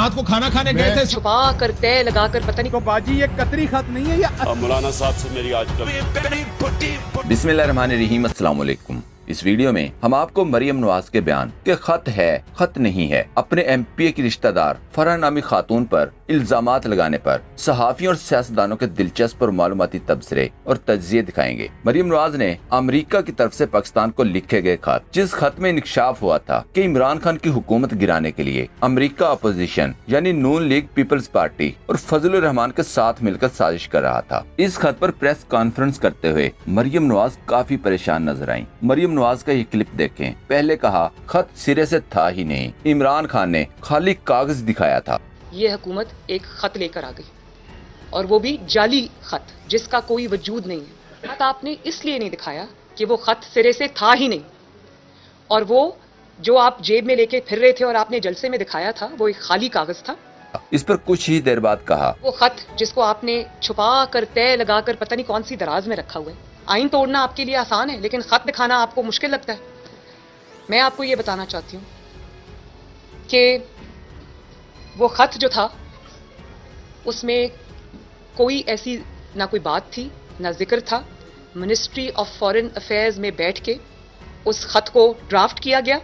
रात को खाना खाने गए थे, छुपा कर तय लगा कर पता नहीं। तो बाजी ये कतरी खत नहीं है या मौलाना साहब से मेरी आजकल बिस्मिल्लाहिर्रहमानिर्रहीम, अस्सलाम वालेकुम। इस वीडियो में हम आपको मरियम नवाज के बयान के खत है खत नहीं है अपने एमपीए की रिश्तेदार फरहान नामी खातून पर इल्जामात लगाने पर सहाफियों और सियासतदानों के दिलचस्प और मालूमाती तबसरे और तज्जिए दिखाएंगे। मरियम नवाज ने अमेरिका की तरफ से पाकिस्तान को लिखे गए खत, जिस खत में इंकशाफ हुआ था कि इमरान खान की हुकूमत गिराने के लिए अमेरिका अपोजिशन यानी नून लीग पीपल्स पार्टी और फजलुर रहमान के साथ मिलकर साजिश कर रहा था। इस खत पर प्रेस कॉन्फ्रेंस करते हुए मरियम नवाज काफी परेशान नजर आई। मरियम नवाज का ये क्लिप देखें। पहले कहा खत सिरे से था ही नहीं, इमरान खान ने खाली कागज दिखाया था। ये हुकूमत एक खत लेकर आ गई और वो भी जाली खत जिसका कोई वजूद नहीं है। खत आपने इसलिए नहीं दिखाया कि वो खत सिरे से था ही नहीं, और वो जो आप जेब में लेके फिर रहे थे और आपने जलसे में दिखाया था वो एक खाली कागज था। इस पर कुछ ही देर बाद कहा वो खत जिसको आपने छुपा कर तय लगा कर पता नहीं कौन सी दराज में रखा हुआ है। आइन तोड़ना आपके लिए आसान है, लेकिन खत दिखाना आपको मुश्किल लगता है। मैं आपको ये बताना चाहती हूँ कि वो खत जो था उसमें कोई ऐसी ना कोई बात थी ना जिक्र था। मिनिस्ट्री ऑफ फॉरेन अफेयर्स में बैठ के उस खत को ड्राफ्ट किया गया,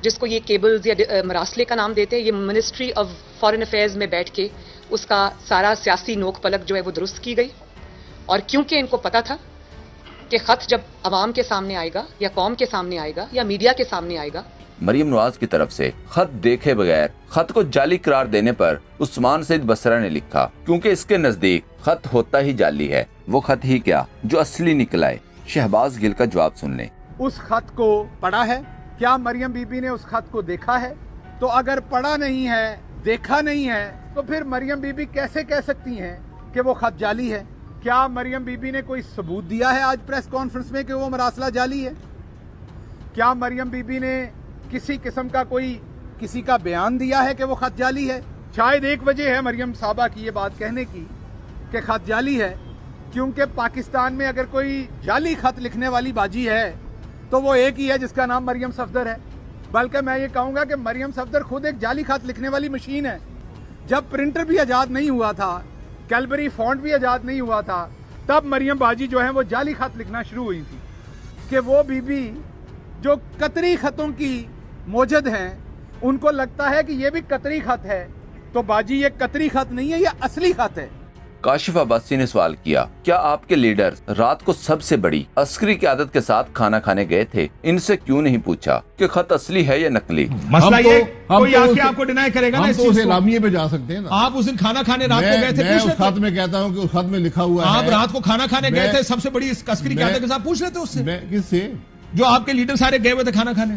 जिसको ये केबल्स या मरासले का नाम देते हैं। ये मिनिस्ट्री ऑफ फॉरेन अफेयर्स में बैठ के उसका सारा सियासी नोक पलक जो है वो दुरुस्त की गई। और क्योंकि इनको पता था कि खत जब अवाम के सामने आएगा या कौम के सामने आएगा या मीडिया के सामने आएगा। मरियम नवाज की तरफ से खत देखे बगैर खत को जाली करार देने पर उस्मान सईद बसरा ने लिखा, क्योंकि इसके नजदीक खत होता ही जाली है, वो खत ही क्या जो असली निकलाए। शहबाज गिल का जवाब सुन लें। उस खत को पढ़ा है? क्या मरियम बीबी ने उस खत को देखा है? तो अगर पढ़ा नहीं है, देखा नहीं है, तो फिर मरियम बीबी कैसे कह सकती हैं कि वो खत जाली है? क्या मरियम बीबी ने कोई सबूत दिया है आज प्रेस कॉन्फ्रेंस में कि वो मरासला जाली है? क्या मरियम बीबी ने किसी किस्म का कोई किसी का बयान दिया है कि वो खत जाली है? शायद एक वजह है मरियम साहबा की ये बात कहने की कि खत जाली है, क्योंकि पाकिस्तान में अगर कोई जाली खत लिखने वाली बाजी है तो वो एक ही है जिसका नाम मरियम सफदर है। बल्कि मैं ये कहूँगा कि मरियम सफदर खुद एक जाली खत लिखने वाली मशीन है। जब प्रिंटर भी आज़ाद नहीं हुआ था, कैलबरी फॉन्ट भी आज़ाद नहीं हुआ था, तब मरियम बाजी जो है वो जाली खत लिखना शुरू हुई थी। कि वो बीबी जो कतरी खतों की मौजूद हैं, उनको लगता है कि ये भी कतरी खत है, तो बाजी ये कतरी खत नहीं है, ये असली खत है। काशिफ अब्बासी ने सवाल किया, क्या आपके लीडर रात को सबसे बड़ी अस्करी क़यादत के साथ खाना खाने गए थे? इनसे क्यों नहीं पूछा कि खत असली है या नकली? मसला ये कोई आके आपको डिनाई करेगा ना हम इस तो चीज उसे को। लामिये पे जा सकते हैं ना। आप उस दिन खाना खाने रात को गए थे, मैं पूछ उस लेते। खत में कहता हूँ कि उस खत में लिखा हुआ है। आप रात को खाना खाने गए मैं- थे सबसे बड़ी अस्करी क़यादत के साथ, पूछ लेते उससे। मैं किससे? जो आपके लीडर सारे गए हुए थे खाना खाने,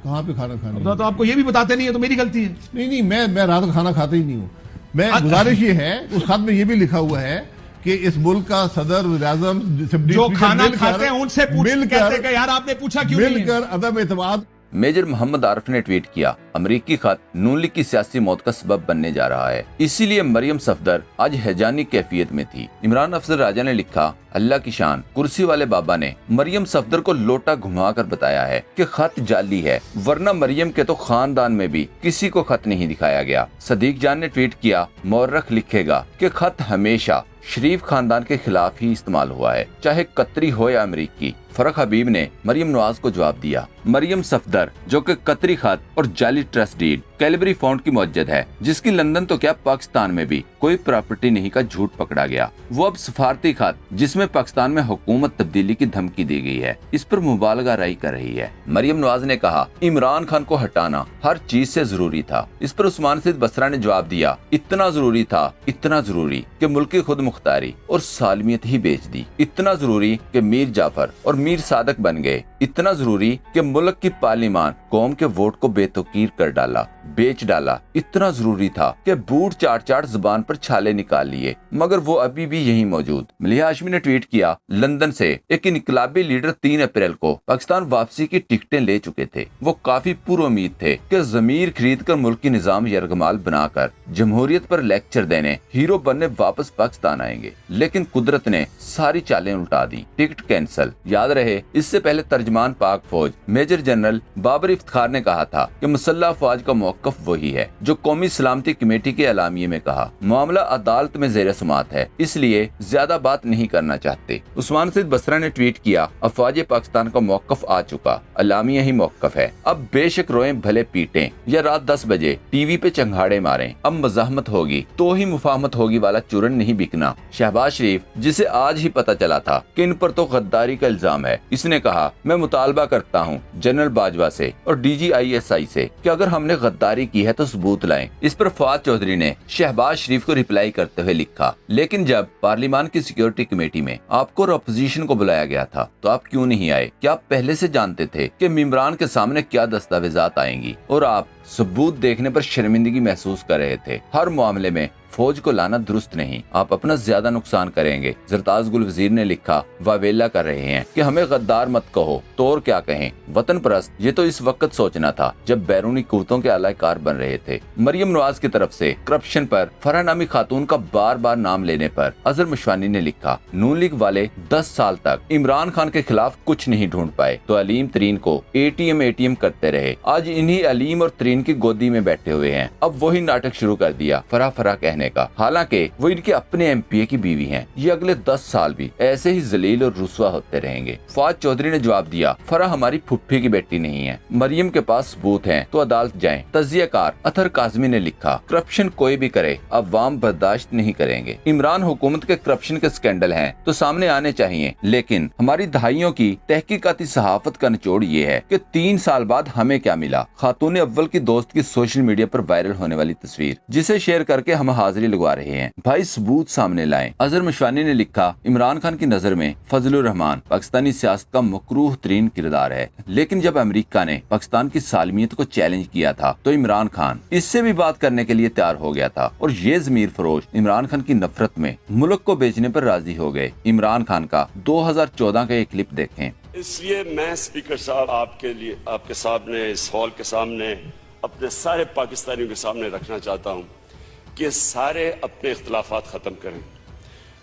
कहाँ पे खाना खाने? तो आपको ये भी बताते नहीं है तो मेरी गलती है। नहीं, मैं रात को खाना खाता ही नहीं हूँ। मैं गुजारिश ये है, उस खत में ये भी लिखा हुआ है कि इस मुल्क का सदर वज़ीर-ए-आज़म जो खाना खाते हैं उनसे पूछ कहते हैं यार आपने पूछा क्यों नहीं है? मिलकर अदम एतमाद। मेजर मोहम्मद आरिफ ने ट्वीट किया, अमरीकी खत नून लीग की सियासी मौत का सबब बनने जा रहा है, इसीलिए मरियम सफदर आज हैजानी कैफियत में थी। इमरान अफजल राजा ने लिखा, अल्लाह की शान, कुर्सी वाले बाबा ने मरियम सफदर को लोटा घुमाकर बताया है कि खत जाली है, वरना मरियम के तो खानदान में भी किसी को खत नहीं दिखाया गया। सदीक जान ने ट्वीट किया, मौर्रख लिखेगा कि खत हमेशा शरीफ खानदान के खिलाफ ही इस्तेमाल हुआ है, चाहे कतरी हो या अमरीकी। फरक हबीब ने मरियम नवाज को जवाब दिया, मरियम सफदर जो कि कतरी खत और जाली ट्रस्ट डीड कैलबरी फॉन्ट की मौजूद है, जिसकी लंदन तो क्या पाकिस्तान में भी कोई प्रॉपर्टी नहीं का झूठ पकड़ा गया। वो अब सफारती खत जिसमें पाकिस्तान में हुकूमत तब्दीली की धमकी दी गई है, इस पर मुबालगा राई कर रही है। मरियम नवाज ने कहा, इमरान खान को हटाना हर चीज से जरूरी था। इस पर उस्मान सईद बसरा ने जवाब दिया, इतना जरूरी था, इतना जरूरी कि मुल्क की खुद मुख्तारी और सालमियत ही बेच दी, इतना जरूरी कि मीर जाफर और मीर सादक बन गए, इतना जरूरी कि मुल्क की पार्लिमान कौम के वोट को बेतौकीर कर डाला, बेच डाला, इतना जरूरी था कि बूट चाट चाट जुबान पर छाले निकाल लिए, मगर वो अभी भी यहीं मौजूद। मलिहा हाशमी ने ट्वीट किया, लंदन से एक इनकलाबी लीडर 3 अप्रैल को पाकिस्तान वापसी की टिकटें ले चुके थे। वो काफी पुरुमीद थे कि जमीर खरीद कर मुल्क की निजाम यरगमाल बनाकर जमहूरियत पर लेक्चर देने, हीरो बनने वापस पाकिस्तान आएंगे, लेकिन कुदरत ने सारी चालें उल्टा दी, टिकट कैंसल। याद रहे, इससे पहले तर्जमान पाक फौज मेजर जनरल बाबर इफ्तिखार ने कहा था कि मुसल्लह अफवाज का मौक़िफ़ वही है जो कौमी सलामती कमेटी के एलामिये में कहा। मामला अदालत में ज़ेर समाअत है, इसलिए ज्यादा बात नहीं करना चाहते। उस्मान सईद बसरा ने ट्वीट किया, अफवाज पाकिस्तान का मौक़िफ़ आ चुका, एलामिया ही मौक़िफ़ है। अब बेशक रोएं भले पीटें या रात 10 बजे टीवी पे चंगाड़े मारें, अब मज़ाहमत होगी तो ही मुफाहमत होगी वाला चूरन नहीं बिकना। शहबाज शरीफ, जिसे आज ही पता चला था कि इन पर तो गद्दारी का इल्जाम है, इसने कहा, मैं मुतालबा करता हूँ जनरल बाजवा से और DGISI से कि अगर हमने गद्दारी की है तो सबूत लाएं। इस पर फवाद चौधरी ने शहबाज शरीफ को रिप्लाई करते हुए लिखा, लेकिन जब पार्लियामान की सिक्योरिटी कमेटी में आपको और अपोजिशन को बुलाया गया था तो आप क्यों नहीं आए? क्या आप पहले से जानते थे कि मेंबरान के सामने क्या दस्तावेजात आएंगी और आप सबूत देखने पर शर्मिंदगी महसूस कर रहे थे? हर मामले में फौज को लाना दुरुस्त नहीं, आप अपना ज्यादा नुकसान करेंगे। जरताज गुल वजीर ने लिखा, वावेला कर रहे हैं कि हमें गद्दार मत कहो तो और क्या कहें, वतन परस्त ये तो इस वक्त सोचना था जब बैरूनी कुव्वतों के आलाकार बन रहे थे। मरियम नवाज की तरफ से करप्शन पर फरह नामी खातून का बार बार नाम लेने पर अजहर मशवानी ने लिखा, नून लीग वाले 10 साल तक इमरान खान के खिलाफ कुछ नहीं ढूंढ पाए तो अलीम तरीन को ATM करते रहे। आज इन्हीं अलीम और तरीन की गोदी में बैठे हुए हैं, अब वही नाटक शुरू कर दिया फरह फरह कहने का। हालांकि वो इनके अपने MPA की बीवी हैं। ये अगले 10 साल भी ऐसे ही जलील और रुस्वा होते रहेंगे। फवाद चौधरी ने जवाब दिया, फरह हमारी फुफ्फी की बेटी नहीं है, मरियम के पास सबूत हैं तो अदालत जाएं। तजियाकार अतहर काज़मी ने लिखा, करप्शन कोई भी करे अवाम बर्दाश्त नहीं करेंगे। इमरान हुकूमत के करप्शन के स्कैंडल हैं तो सामने आने चाहिए, लेकिन हमारी दहाइयों की तहकीकाती सहाफत का निचोड़ ये है कि 3 साल बाद हमें क्या मिला। खातून अव्वल की दोस्त की सोशल मीडिया पर वायरल होने वाली तस्वीर, जिसे शेयर करके हम हाजिरी लगवा रहे हैं। भाई सबूत सामने लाएं। अजहर मशवानी ने लिखा, इमरान खान की नजर में फजलुर रहमान पाकिस्तानी सियासत का मकरूह तरीन किरदार है, लेकिन जब अमेरिका ने पाकिस्तान की सालमियत को चैलेंज किया था तो इमरान खान इससे भी बात करने के लिए तैयार हो गया था और ये ज़मीर फरोश इमरान खान की नफरत में मुल्क को बेचने पर राजी हो गए। इमरान खान का 2014 का एक क्लिप देखें। इसलिए मैं स्पीकर साहब आपके लिए, आपके सामने, इस हॉल के सामने, अपने सारे पाकिस्तानियों के सामने रखना चाहता हूं कि सारे अपने इख्तलाफात खत्म करें।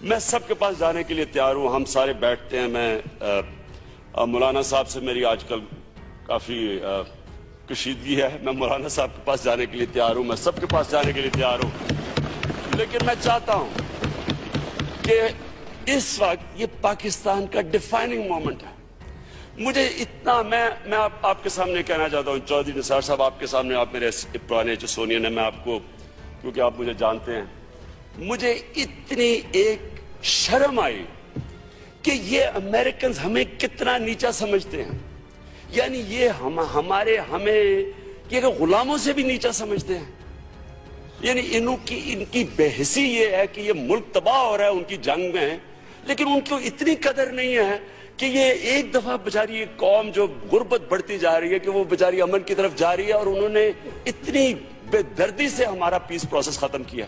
मैं सबके पास जाने के लिए तैयार हूं, हम सारे बैठते हैं। मैं मौलाना साहब से मेरी आजकल काफी कशीदगी है, मैं मौलाना साहब के पास जाने के लिए तैयार हूं, मैं सबके पास जाने के लिए तैयार हूं, लेकिन मैं चाहता हूं कि इस वक्त ये पाकिस्तान का डिफाइनिंग मोमेंट है। मुझे इतना मैं आपके सामने कहना चाहता हूं, चौधरी निसार साहब आपके सामने, आप मेरे पुराने जो सोनियन है, मैं आपको, क्योंकि आप मुझे जानते हैं, मुझे इतनी एक शर्म आई कि ये अमेरिकन हमें कितना नीचा समझते हैं। यानी ये हमें ये गुलामों से भी नीचा समझते हैं। यानी इनकी बेहसी ये है कि ये मुल्क तबाह हो रहा है उनकी जंग में, लेकिन उनको इतनी कदर नहीं है कि ये एक दफा बेचारी ये कौम जो गुर्बत बढ़ती जा रही है कि वो बेचारी अमन की तरफ जा रही है, और उन्होंने इतनी बेदर्दी से हमारा पीस प्रोसेस खत्म किया।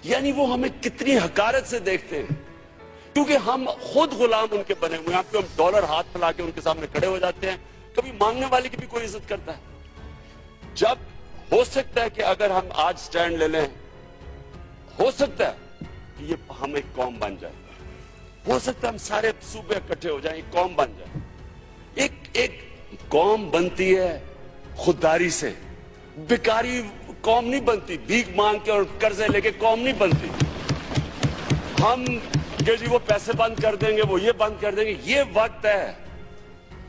यानी वो हमें कितनी हकारत से देखते हैं, क्योंकि हम खुद गुलाम उनके बने हुए हैं। हम डॉलर हाथ में लाके उनके सामने खड़े हो जाते हैं, कभी मांगने वाले की भी कोई इज्जत करता है। जब हो सकता है कि अगर हम आज स्टैंड ले लें, हो सकता है कि ये हम एक कौम बन जाए, हो सकता है हम सारे सूबे इकट्ठे हो जाएं, एक कौम बन जाए। एक कौम बनती है खुददारी से, बेकारी कौम नहीं बनती, भीख मांग के और कर्जे लेके कौम नहीं बनती। हम कि जी वो पैसे बंद कर देंगे, वो ये बंद कर देंगे, ये वक्त है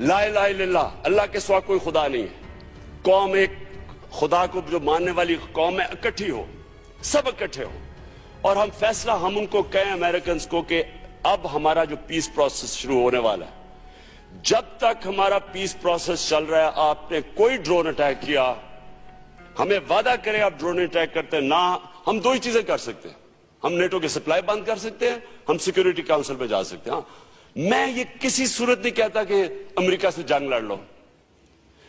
ला इलाहा इल्लल्लाह, अल्लाह के सिवा कोई खुदा नहीं है। कौम एक खुदा को जो मानने वाली कौम है, इकट्ठी हो, सब इकट्ठे हो, और हम फैसला हम उनको कहें अमेरिकन को कि अब हमारा जो पीस प्रोसेस शुरू होने वाला है, जब तक हमारा पीस प्रोसेस चल रहा है, आपने कोई ड्रोन अटैक किया, हमें वादा करें आप ड्रोन अटैक करते हैं ना। हम दो ही चीजें कर सकते हैं, हम नेटो की सप्लाई बंद कर सकते हैं, हम सिक्योरिटी काउंसिल में जा सकते हैं। हाँ, मैं ये किसी सूरत नहीं कहता कि अमेरिका से जंग लड़ लो,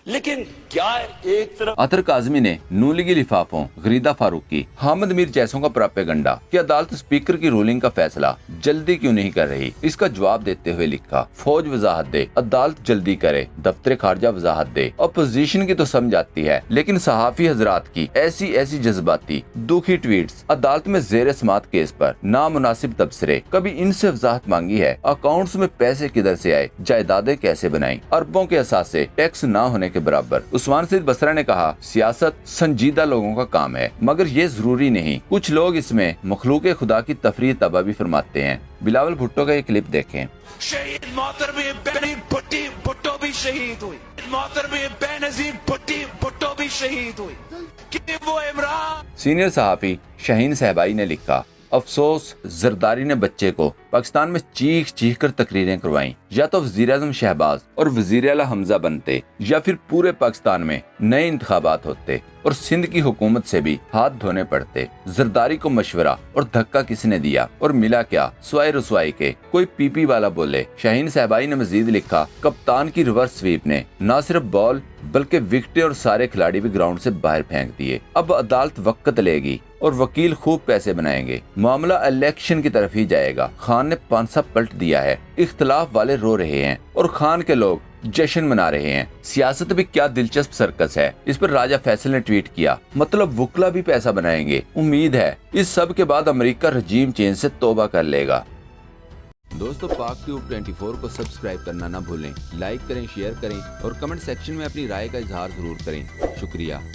लेकिन क्या एक तरफ अतहर काज़मी ने नून लीगी लिफाफों गरीदा फारूकी, हामिद मीर जैसों का प्रोपेगंडा कि अदालत स्पीकर की रूलिंग का फैसला जल्दी क्यों नहीं कर रही, इसका जवाब देते हुए लिखा, फौज वजाहत दे, अदालत जल्दी करे, दफ्तर खारजा वजाहत दे। अपोजिशन की तो समझ आती है, लेकिन सहाफी हजरात की ऐसी जज्बाती दुखी ट्वीट्स, अदालत में जेर समात केस पर नामुनासिब तबसरे, कभी इनसे वजाहत मांगी है, अकाउंट्स में पैसे किधर से आए, जायदादें कैसे बनाई, अरबों के असासे टैक्स न होने के के बराबर। उस्मान सईद बसरा ने कहा, सियासत संजीदा लोगों का काम है, मगर ये जरूरी नहीं। कुछ लोग इसमें मखलूक खुदा की तफरीह तबाह भी फरमाते हैं। बिलावल भुट्टो का ये क्लिप देखें। शहीद मोहतरम भुट्टो भी शहीद हुई, मोहतरम बेनजीर भुट्टो भी शहीद हुई कि वो इमरान। सीनियर सहाफी शाहीन सहबाई ने लिखा, अफसोस जरदारी ने बच्चे को पाकिस्तान में चीख चीख कर तकरीरें करवाईं। या तो वजीर आज़म शहबाज और वजीर आला हमजा बनते, या फिर पूरे पाकिस्तान में नए इंतखाबात होते और सिंध की हुकूमत से भी हाथ धोने पड़ते। जरदारी को मशवरा और धक्का किसने दिया और मिला क्या, स्वाय रसवाई के। कोई पीपी वाला बोले। शाहीन सहबाई ने मजीद लिखा, कप्तान की रिवर्स स्वीप ने न सिर्फ बॉल बल्कि विकेटें और सारे खिलाड़ी भी ग्राउंड से बाहर फेंक दिए। अब अदालत वक्त लेगी और वकील खूब पैसे बनाएंगे। मामला इलेक्शन की तरफ ही जाएगा। खान ने पांसा पलट दिया है। इख्तलाफ वाले रो रहे हैं और खान के लोग जश्न मना रहे हैं। सियासत भी क्या दिलचस्प सर्कस है। इस पर राजा फैसल ने ट्वीट किया, मतलब वकला भी पैसा बनाएंगे। उम्मीद है इस सब के बाद अमेरिका रजीम चेंज से तौबा कर लेगा। दोस्तों, पाक ट्यूब 24 को सब्सक्राइब करना ना भूलें। लाइक करें, शेयर करें और कमेंट सेक्शन में अपनी राय का इजहार जरूर करें। शुक्रिया।